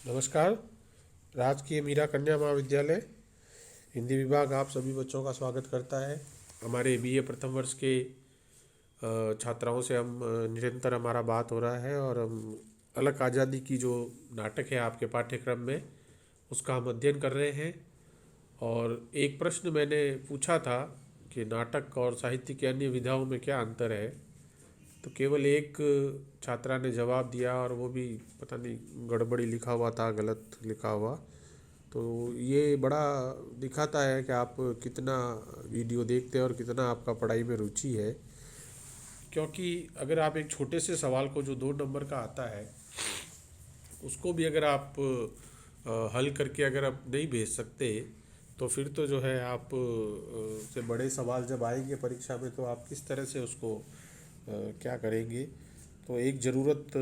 नमस्कार। राजकीय मीरा कन्या महाविद्यालय हिंदी विभाग आप सभी बच्चों का स्वागत करता है। हमारे बीए प्रथम वर्ष के छात्राओं से हम निरंतर हमारा बात हो रहा है और हम अलग आज़ादी की जो नाटक है आपके पाठ्यक्रम में उसका हम अध्ययन कर रहे हैं। और एक प्रश्न मैंने पूछा था कि नाटक और साहित्य की अन्य विधाओं में क्या अंतर है, तो केवल एक छात्रा ने जवाब दिया और वो भी पता नहीं गड़बड़ी लिखा हुआ था, गलत लिखा हुआ। तो ये बड़ा दिखाता है कि आप कितना वीडियो देखते हैं और कितना आपका पढ़ाई में रुचि है। क्योंकि अगर आप एक छोटे से सवाल को जो 2 नंबर का आता है उसको भी अगर आप हल करके अगर आप नहीं भेज सकते तो फिर तो जो है आप से बड़े सवाल जब आएंगे परीक्षा में तो आप किस तरह से उसको क्या करेंगे। तो एक ज़रूरत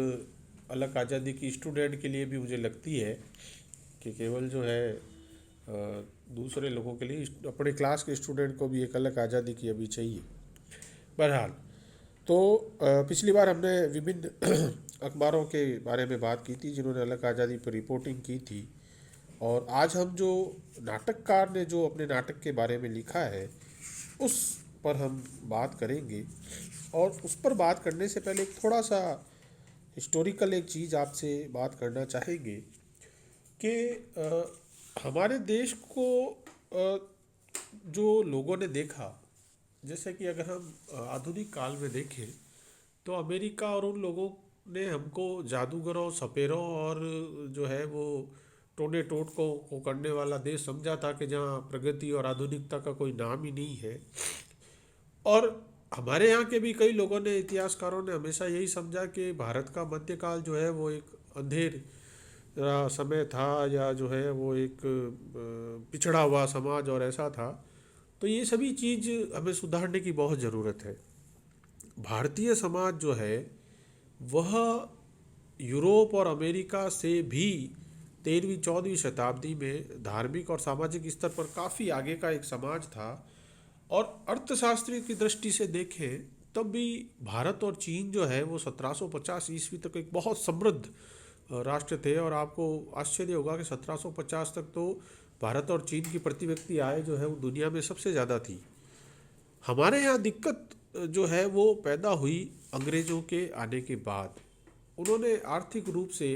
अलग आज़ादी की स्टूडेंट के लिए भी मुझे लगती है कि केवल जो है दूसरे लोगों के लिए अपने क्लास के स्टूडेंट को भी एक अलग आज़ादी की अभी चाहिए। बहरहाल, तो पिछली बार हमने विभिन्न अखबारों के बारे में बात की थी जिन्होंने अलग आज़ादी पर रिपोर्टिंग की थी। और आज हम जो नाटककार ने जो अपने नाटक के बारे में लिखा है उस पर हम बात करेंगे। और उस पर बात करने से पहले एक थोड़ा सा हिस्टोरिकल एक चीज़ आपसे बात करना चाहेंगे कि हमारे देश को जो लोगों ने देखा, जैसे कि अगर हम आधुनिक काल में देखें तो अमेरिका और उन लोगों ने हमको जादूगरों, सपेरों और जो है वो टोने टोट को करने वाला देश समझा था कि जहाँ प्रगति और आधुनिकता का कोई नाम ही नहीं है। और हमारे यहाँ के भी कई लोगों ने, इतिहासकारों ने हमेशा यही समझा कि भारत का मध्यकाल जो है वो एक अंधेर समय था या जो है वो एक पिछड़ा हुआ समाज और ऐसा था। तो ये सभी चीज़ हमें सुधारने की बहुत ज़रूरत है। भारतीय समाज जो है वह यूरोप और अमेरिका से भी 13वीं 14वीं शताब्दी में धार्मिक और सामाजिक स्तर पर काफ़ी आगे का एक समाज था। और अर्थशास्त्र की दृष्टि से देखें तब भी भारत और चीन जो है वो 1750 ईस्वी तक एक बहुत समृद्ध राष्ट्र थे। और आपको आश्चर्य होगा कि 1750 तक तो भारत और चीन की प्रति व्यक्ति आय जो है वो दुनिया में सबसे ज़्यादा थी। हमारे यहाँ दिक्कत जो है वो पैदा हुई अंग्रेज़ों के आने के बाद। उन्होंने आर्थिक रूप से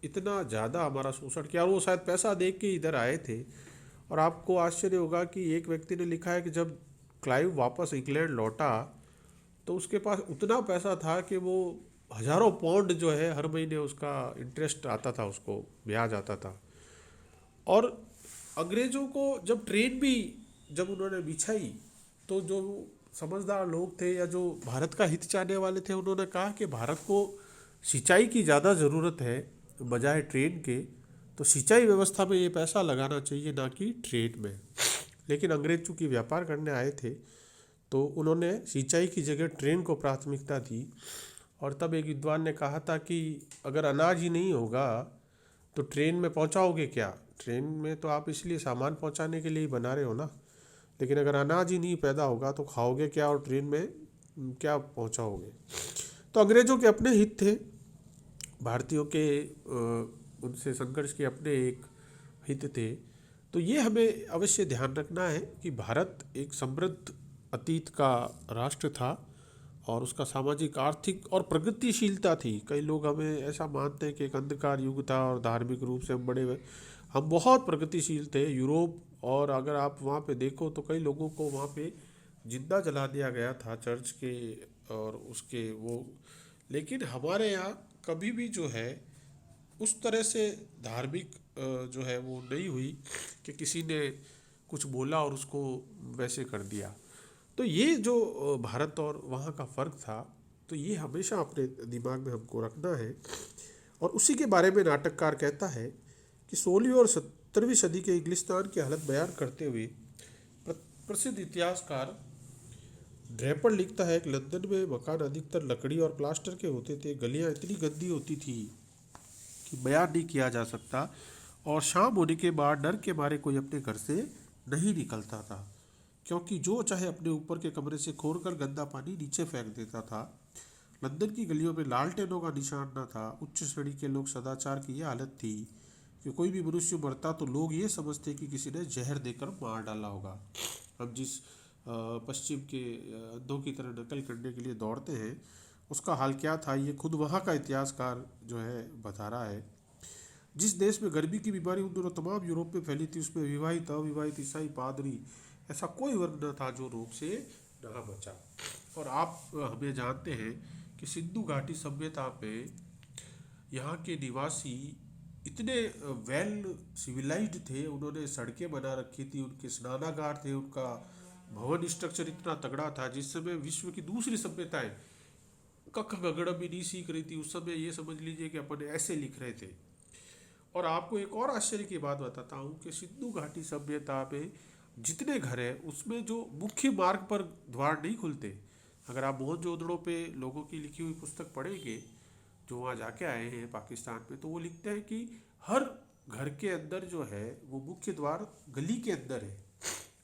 इतना ज़्यादा हमारा शोषण किया और वो शायद पैसा देख के इधर आए थे। और आपको आश्चर्य होगा कि एक व्यक्ति ने लिखा है कि जब क्लाइव वापस इंग्लैंड लौटा तो उसके पास उतना पैसा था कि वो हज़ारों पाउंड जो है हर महीने उसका इंटरेस्ट आता था, उसको ब्याज आता था। और अंग्रेज़ों को जब ट्रेन भी जब उन्होंने बिछाई तो जो समझदार लोग थे या जो भारत का हित चाहने वाले थे उन्होंने कहा कि भारत को सिंचाई की ज़्यादा ज़रूरत है बजाय ट्रेन के, तो सिंचाई व्यवस्था में ये पैसा लगाना चाहिए ना कि ट्रेन में। लेकिन अंग्रेज चूँकि व्यापार करने आए थे तो उन्होंने सिंचाई की जगह ट्रेन को प्राथमिकता दी। और तब एक विद्वान ने कहा था कि अगर अनाज ही नहीं होगा तो ट्रेन में पहुंचाओगे क्या? ट्रेन में तो आप इसलिए सामान पहुंचाने के लिए ही बना रहे हो ना, लेकिन अगर अनाज ही नहीं पैदा होगा तो खाओगे क्या और ट्रेन में क्या पहुंचाओगे? तो अंग्रेज़ों के अपने हित थे, भारतीयों के उनसे संघर्ष के अपने एक हित थे। तो ये हमें अवश्य ध्यान रखना है कि भारत एक समृद्ध अतीत का राष्ट्र था और उसका सामाजिक, आर्थिक और प्रगतिशीलता थी। कई लोग हमें ऐसा मानते हैं कि एक अंधकार युग था और धार्मिक रूप से हम बहुत प्रगतिशील थे। यूरोप, और अगर आप वहाँ पे देखो तो कई लोगों को वहाँ पे जिंदा जला दिया गया था चर्च के और उसके वो। लेकिन हमारे यहाँ कभी भी जो है उस तरह से धार्मिक जो है वो नहीं हुई कि किसी ने कुछ बोला और उसको वैसे कर दिया। तो ये जो भारत और वहाँ का फ़र्क था, तो ये हमेशा अपने दिमाग में हमको रखना है। और उसी के बारे में नाटककार कहता है कि 16वीं और 17वीं सदी के इंग्लिस्तान की हालत बयान करते हुए प्रसिद्ध इतिहासकार ड्रेपर लिखता है कि लंदन में मकान अधिकतर लकड़ी और प्लास्टर के होते थे, गलियां इतनी गंदी होती थी कि बयान नहीं किया जा सकता, और शाम होने के बाद डर के मारे कोई अपने घर से नहीं निकलता था क्योंकि जो चाहे अपने ऊपर के कमरे से खोदकर गंदा पानी नीचे फेंक देता था। लंदन की गलियों में लालटेनों का निशान न था। उच्च श्रेणी के लोग, सदाचार की यह हालत थी कि कोई भी मनुष्य मरता तो लोग ये समझते कि किसी ने जहर देकर मार डाला होगा। हम जिस पश्चिम के अंधों की तरह नकल करने के लिए दौड़ते हैं, उसका हाल क्या था ये खुद वहाँ का इतिहासकार जो है बता रहा है। जिस देश में गर्मी की बीमारी उन दिनों तमाम यूरोप में फैली थी, उसमें विवाहित अविवाहित ईसाई पादरी ऐसा कोई वर्ग न था जो रोग से न बचा। और आप हमें जानते हैं कि सिंधु घाटी सभ्यता में यहाँ के निवासी इतने वेल सिविलाइज्ड थे, उन्होंने सड़कें बना रखी थी, उनके स्नानागार थे, उनका भवन स्ट्रक्चर इतना तगड़ा था। जिस समय विश्व की दूसरी सभ्यताएं कख गगड़ भी नहीं सीख रही थी, उस समय ये समझ लीजिए कि अपन ऐसे लिख रहे थे। और आपको एक और आश्चर्य की बात बताता हूँ कि सिंधु घाटी सभ्यता में जितने घर हैं उसमें जो मुख्य मार्ग पर द्वार नहीं खुलते। अगर आप मोहनजोदड़ो पे लोगों की लिखी हुई पुस्तक पढ़ेंगे जो वहाँ जाके आए हैं पाकिस्तान में, तो वो लिखते हैं कि हर घर के अंदर जो है वो मुख्य द्वार गली के अंदर है।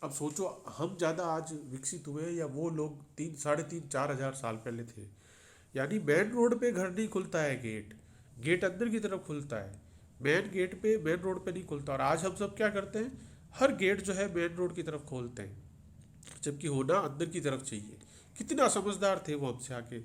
अब सोचो, हम ज़्यादा आज विकसित हुए हैं या वो लोग 3, 3.5, 4 हज़ार साल पहले थे। यानी मेन रोड पे घर नहीं खुलता है, गेट गेट अंदर की तरफ खुलता है, मेन गेट पे मेन रोड पे नहीं खुलता। और आज हम सब क्या करते हैं, हर गेट जो है मेन रोड की तरफ खोलते हैं, जबकि होना अंदर की तरफ चाहिए। कितना समझदार थे वो हमसे आके।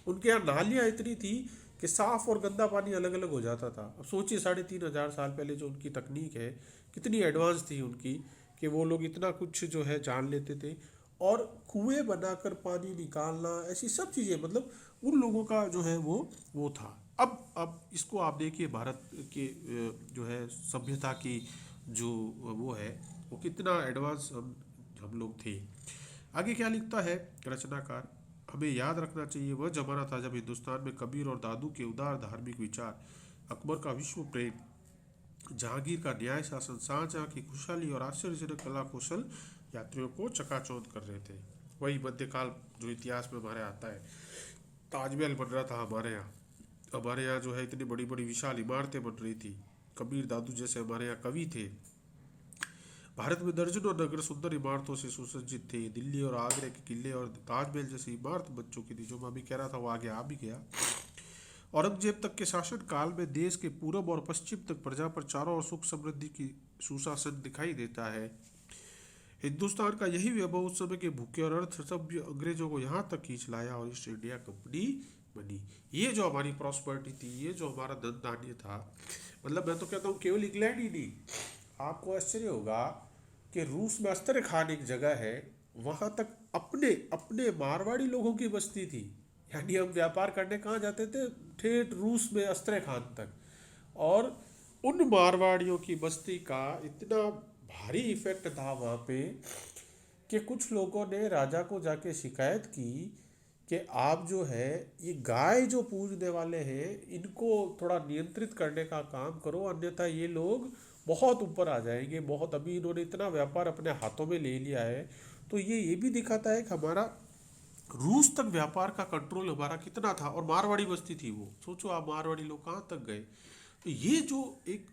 उनके यहाँ नालियाँ इतनी थी कि साफ और गंदा पानी अलग अलग हो जाता था। अब सोचिए 3,500 साल पहले जो उनकी तकनीक है कितनी एडवांस थी उनकी, कि वो लोग इतना कुछ जो है जान लेते थे। और कुएं बनाकर पानी निकालना, ऐसी सब चीज़ें, मतलब उन लोगों का जो है वो था। अब इसको आप देखिए, भारत के जो है सभ्यता की जो वो है वो कितना एडवांस हम लोग थे। आगे क्या लिखता है रचनाकार, हमें याद रखना चाहिए वह जमाना था जब हिंदुस्तान में कबीर और दादू के उदार धार्मिक विचार, अकबर का विश्व प्रेम, जहांगीर का न्याय शासन, शाहजहां की खुशहाली और आश्चर्यजनक कला कौशल यात्रियों को चकाचौंध कर रहे थे। वही मध्यकाल जो इतिहास में हमारे आता है, ताजमहल बन रहा था हमारे यहाँ जो है इतनी बड़ी बड़ी विशाल इमारतें बन रही थी। कबीर दादू जैसे हमारे यहाँ कवि थे। भारत में दर्जनों नगर सुंदर इमारतों से सुसज्जित थे। दिल्ली और आगरे के किले और ताजमहल जैसी इमारत बन चुकी थी। जो मैं अभी कह रहा था वो आगे आ भी गया। औरंगजेब तक के शासन काल में देश के पूरब और पश्चिम तक प्रजा पर चारों ओर सुख समृद्धि की सुशासन दिखाई देता है। हिंदुस्तान का यही वैभव उस समय के भूखे और अर्थ सभ्य अंग्रेजों को यहाँ तक खींच लाया और ईस्ट इंडिया कंपनी बनी। ये जो हमारी प्रॉस्पेरिटी थी, ये जो हमारा धन धान्य था, मतलब मैं तो कहता हूँ केवल इंग्लैंड ही नहीं, आपको आश्चर्य होगा कि रूस में अस्त्र खान एक जगह है, वहां तक अपने अपने मारवाड़ी लोगों की बस्ती थी। यानी हम व्यापार करने कहाँ जाते थे, ठेठ रूस में अस्त्र खान तक। और उन मारवाड़ियों की बस्ती का इतना भारी इफेक्ट था वहाँ पे कि कुछ लोगों ने राजा को जाके शिकायत की कि आप जो है ये गाय जो पूजने वाले हैं इनको थोड़ा नियंत्रित करने का काम करो, अन्यथा ये लोग बहुत ऊपर आ जाएंगे बहुत। अभी इन्होंने इतना व्यापार अपने हाथों में ले लिया है। तो ये भी दिखाता है कि हमारा रूस तक व्यापार का कंट्रोल हमारा कितना था। और मारवाड़ी बस्ती थी वो, सोचो आप मारवाड़ी लोग कहाँ तक गए। तो ये जो एक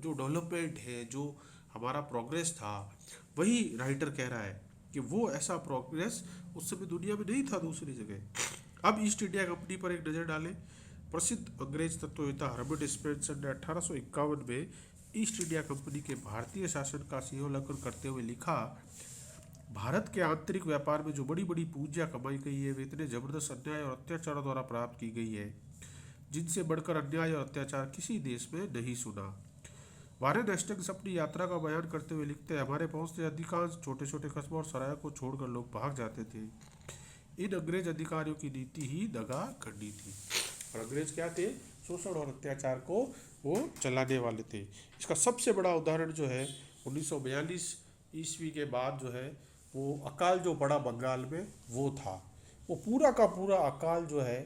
जो डेवलपमेंट है, जो हमारा प्रोग्रेस था, वही राइटर कह रहा है कि वो ऐसा प्रोग्रेस उस समय दुनिया में नहीं था दूसरी जगह। अब ईस्ट इंडिया कंपनी पर एक नज़र डालें। प्रसिद्ध अंग्रेज तत्ववेत्ता हर्बर्ट स्पेंसर ने 1851 में ईस्ट इंडिया कंपनी के भारतीय शासन का सिंहावलोकन करते हुए लिखा, भारत के आंतरिक व्यापार में जो बड़ी बड़ी पूंजियां कमाई गई है वे इतने जबरदस्त अन्याय और अत्याचारों द्वारा प्राप्त की गई है जिनसे बढ़कर अन्याय और अत्याचार किसी देश में नहीं सुना। वारेन हेस्टिंग्स अपनी यात्रा का बयान करते हुए लिखते हैं, हमारे पहुंचते अधिकांश छोटे छोटे कस्बों और सरायों को छोड़कर लोग भाग जाते थे। इन अंग्रेज अधिकारियों की नीति ही दगा करनी थी। और अंग्रेज क्या थे, शोषण और अत्याचार को वो चलाने वाले थे। इसका सबसे बड़ा उदाहरण जो है 1942 ईस्वी के बाद जो है वो अकाल जो पड़ा बंगाल में वो था। वो पूरा का पूरा अकाल जो है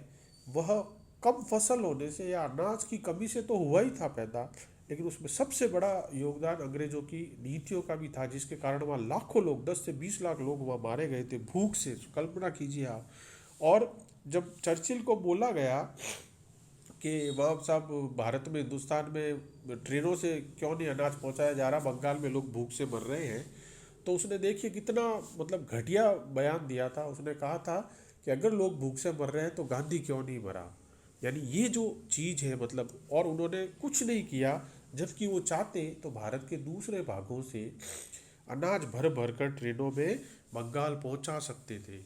वह कम फसल होने से या अनाज की कमी से तो हुआ ही था पैदा, लेकिन उसमें सबसे बड़ा योगदान अंग्रेजों की नीतियों का भी था, जिसके कारण वहाँ लाखों लोग, 10 से 20 लाख लोग वहाँ मारे गए थे भूख से, कल्पना कीजिए आप। और जब चर्चिल को बोला गया कि वह साहब भारत में, हिंदुस्तान में ट्रेनों से क्यों नहीं अनाज पहुंचाया जा रहा, बंगाल में लोग भूख से मर रहे हैं, तो उसने देखिए कितना मतलब घटिया बयान दिया था। उसने कहा था कि अगर लोग भूख से मर रहे हैं तो गांधी क्यों नहीं मरा। यानी ये जो चीज़ है मतलब, और उन्होंने कुछ नहीं किया, जबकि वो चाहते तो भारत के दूसरे भागों से अनाज भर भर कर ट्रेनों में बंगाल पहुंचा सकते थे,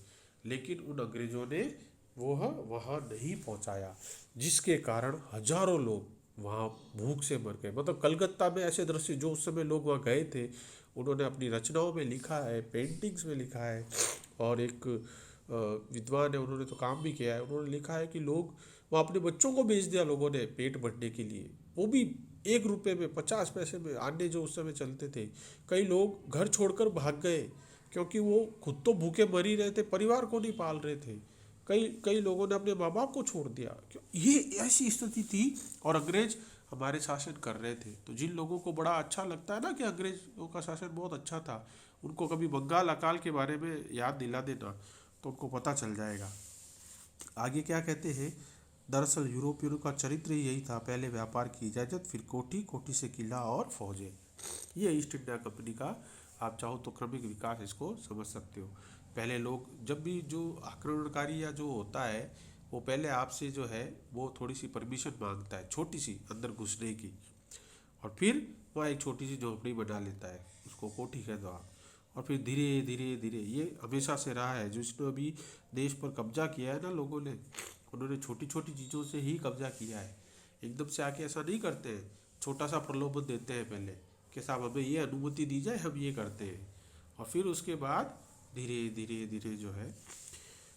लेकिन उन अंग्रेजों ने वो वहाँ नहीं पहुंचाया, जिसके कारण हजारों लोग वहाँ भूख से मर गए। मतलब कलकत्ता में ऐसे दृश्य जो उस समय लोग वहाँ गए थे, उन्होंने अपनी रचनाओं में लिखा है, पेंटिंग्स में लिखा है। और एक विद्वान है, उन्होंने तो काम भी किया है, उन्होंने लिखा है कि लोग वहाँ अपने बच्चों को बेच दिया लोगों ने पेट भरने के लिए, वो भी 1 रुपये में, 50 पैसे में। आने जो उस समय चलते थे, कई लोग घर छोड़कर भाग गए क्योंकि वो खुद तो भूखे मर ही रहे थे, परिवार को नहीं पाल रहे थे। कई कई लोगों ने अपने माँ बाप को छोड़ दिया। ये ऐसी स्थिति थी और अंग्रेज हमारे शासन कर रहे थे। तो जिन लोगों को बड़ा अच्छा लगता है ना कि अंग्रेजों का शासन बहुत अच्छा था, उनको कभी बंगाल अकाल के बारे में याद दिला देना तो उनको पता चल जाएगा। आगे क्या कहते हैं, दरअसल यूरोपियनों का चरित्र ही यही था, पहले व्यापार की इजाज़त, फिर कोठी, कोठी से किला और फौजें। ये ईस्ट इंडिया कंपनी का आप चाहो तो क्रमिक विकास इसको समझ सकते हो। पहले लोग जब भी जो आक्रमणकारी या जो होता है, वो पहले आपसे जो है वो थोड़ी सी परमिशन मांगता है, छोटी सी अंदर घुसने की, और फिर वह एक छोटी सी झोपड़ी बना लेता है, उसको कोठी कहते हो आप। और फिर धीरे धीरे धीरे ये हमेशा से रहा है। जिसने अभी देश पर कब्जा किया है ना लोगों ने, उन्होंने छोटी छोटी चीज़ों से ही कब्जा किया है। एकदम से आके ऐसा नहीं करते हैं, छोटा सा प्रलोभन देते हैं पहले कि साहब हमें ये अनुमति दी जाए, हम ये करते हैं। और फिर उसके बाद धीरे धीरे धीरे जो है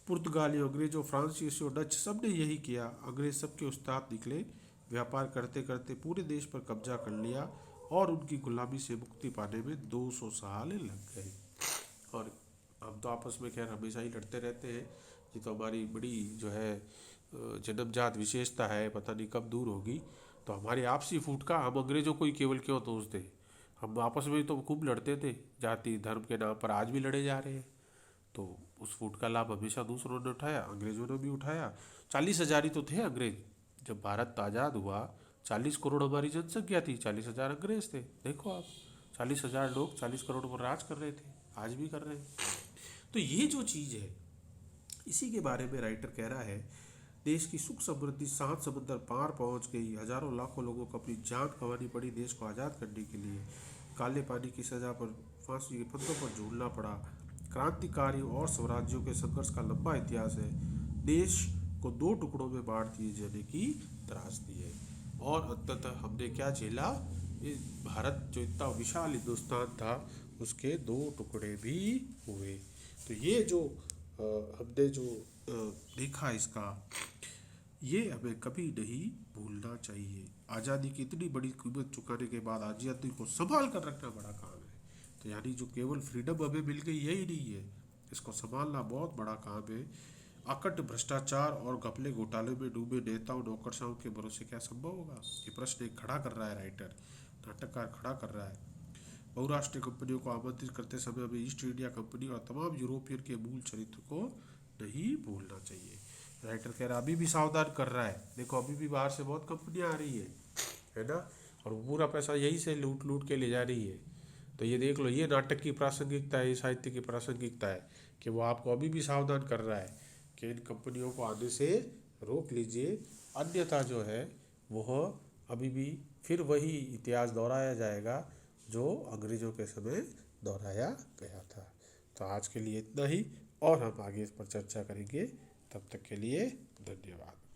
पुर्तगालियों, अंग्रेजों, फ्रांसीसियों, डच सब ने यही किया। अंग्रेज सबके उस्ताद निकले, व्यापार करते करते पूरे देश पर कब्जा कर लिया और उनकी गुलामी से मुक्ति पाने में 200 साल लग गए। और हम तो आपस में खैर हमेशा ही लड़ते रहते हैं, ये तो हमारी बड़ी जो है जन्मजात विशेषता है, पता नहीं कब दूर होगी। तो हमारी आपसी फूट का हम अंग्रेजों को ही केवल क्यों दोष दें, हम आपस में तो खूब लड़ते थे, जाति धर्म के नाम पर आज भी लड़े जा रहे हैं। तो उस फूट का लाभ हमेशा दूसरों ने उठाया, अंग्रेजों ने भी उठाया। 40,000 ही तो थे अंग्रेज जब भारत आज़ाद हुआ। 40 करोड़ हमारी जनसंख्या थी, 40,000 अंग्रेज थे। देखो आप, 40,000 लोग 40 करोड़ पर राज कर रहे थे, आज भी कर रहे हैं। तो ये जो चीज़ है, इसी के बारे में राइटर कह रहा है, देश की सुख समृद्धि 7 समंदर पार पहुंच गई, हजारों लाखों लोगों को अपनी जान गंवानी पड़ी देश को आज़ाद करने के लिए। काले पानी की सजा पर फांसी के फंदों पर झूलना पड़ा। क्रांतिकारियों और स्वराज्यों के संघर्ष का लंबा इतिहास है। देश को 2 टुकड़ों में बांट दिए जाने की त्रासदी है। और अंततः हमने क्या झेला, ये भारत जो इतना विशाल हिंदुस्तान था, उसके 2 टुकड़े भी हुए। तो ये जो हमने जो देखा इसका, ये हमें कभी नहीं भूलना चाहिए। आज़ादी की इतनी बड़ी कीमत चुकाने के बाद आज़ादी को संभाल कर रखना बड़ा काम है। तो यानी जो केवल फ्रीडम हमें मिल गई यही नहीं है, इसको संभालना बहुत बड़ा काम है। अकट भ्रष्टाचार और घपले घोटाले में डूबे नेताओं नौकरशाहों के भरोसे क्या संभव होगा, ये प्रश्न एक खड़ा कर रहा है राइटर, नाटककार खड़ा कर रहा है। बहुराष्ट्रीय कंपनियों को आमंत्रित करते समय हमें ईस्ट इंडिया कंपनी और तमाम यूरोपियन के मूल चरित्र को नहीं भूलना चाहिए। राइटर कह रहा अभी भी सावधान कर रहा है, देखो अभी भी बाहर से बहुत कंपनियां आ रही है ना, और पूरा पैसा यही से लूट लूट के ले जा रही है। तो ये देख लो, ये नाटक की प्रासंगिकता है, ये साहित्य की प्रासंगिकता है कि वो आपको अभी भी सावधान कर रहा है कि इन कंपनियों को आने से रोक लीजिए, अन्यथा जो है वह अभी भी फिर वही इतिहास दोहराया जाएगा जो अंग्रेज़ों के समय दोहराया गया था। तो आज के लिए इतना ही, और हम आगे इस पर चर्चा करेंगे। तब तक के लिए धन्यवाद।